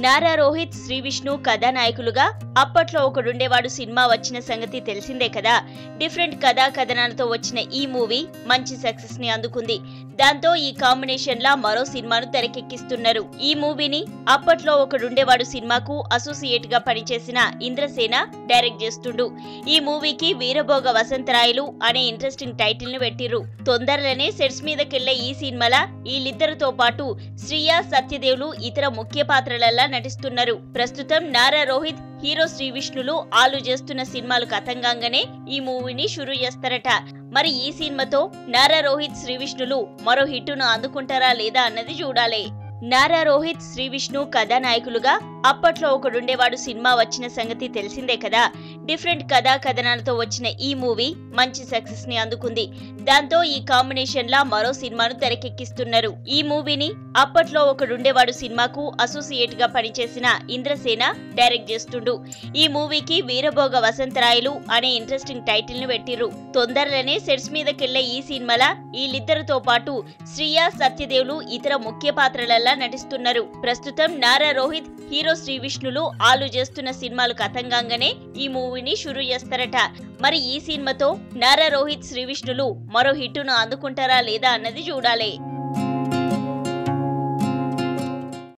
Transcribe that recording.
నారా రోహిత్, శ్రీ విష్ణు కథానాయకులుగా అప్పట్లో ఒకడుండేవాడు సినిమా వచ్చిన సంగతి తెలిసిందే కదా. డిఫరెంట్ కథా కథనాలతో వచ్చిన ఈ మూవీ మంచి సక్సెస్ ని అందుకుంది. దాంతో ఈ కాంబినేషన్ లా మరో సినిమాను తెరకెక్కిస్తున్నారు. ఈ మూవీని అప్పట్లో ఒకడుండేవాడు సినిమాకు అసోసియేట్ గా పనిచేసిన ఇంద్రసేన డైరెక్ట్ చేస్తుండు. ఈ మూవీకి వీరభోగ వసంతరాయలు అనే ఇంట్రెస్టింగ్ టైటిల్ ను పెట్టిర్రు. తొందరలోనే సెట్స్ మీదకెళ్లే ఈ సినిమాల వీళ్ళిద్దరితో పాటు శ్రియా, సత్యదేవులు ఇతర ముఖ్య పాత్రలలా నటిస్తున్నారు. ప్రస్తుతం నారా రోహిత్, హీరో శ్రీ విష్ణులు ఆలు చేస్తున్న సినిమాలు కథంగానే ఈ మూవీని షురూ చేస్తారట. మరి ఈ సినిమాతో నారా రోహిత్, శ్రీ విష్ణులు మరో హిట్టును అందుకుంటారా లేదా అన్నది చూడాలి. నారా రోహిత్, శ్రీ విష్ణు కథానాయకులుగా అప్పట్లో ఒకడుండేవాడు సినిమా వచ్చిన సంగతి తెలిసిందే కదా. డిఫరెంట్ కథా కథనాలతో వచ్చిన ఈ మూవీ మంచి సక్సెస్ ని అందుకుంది. దాంతో ఈ కాంబినేషన్ లా మరో సినిమాను తెరకెక్కిస్తున్నారు. ఈ మూవీని అప్పట్లో ఒకడుండేవాడు సినిమాకు అసోసియేట్ గా పనిచేసిన ఇంద్రసేన డైరెక్ట్ చేస్తుండు. ఈ మూవీకి వీరభోగ వసంతరాయలు అనే ఇంట్రెస్టింగ్ టైటిల్ ను పెట్టిర్రు. తొందరలోనే సెట్స్ మీదకెళ్లే ఈ సినిమాల వీళ్ళిద్దరితో పాటు శ్రియా, సత్యదేవులు ఇతర ముఖ్య పాత్రలలా నటిస్తున్నారు. ప్రస్తుతం నారా రోహిత్, హీరో శ్రీ విష్ణులు ఆలు చేస్తున్న సినిమాలు కథంగానే ఈ మూవీని షురూ చేస్తారట. మరి ఈ సినిమాతో నారా రోహిత్, శ్రీ విష్ణులు మరో హిట్టును అందుకుంటారా లేదా అన్నది చూడాలి.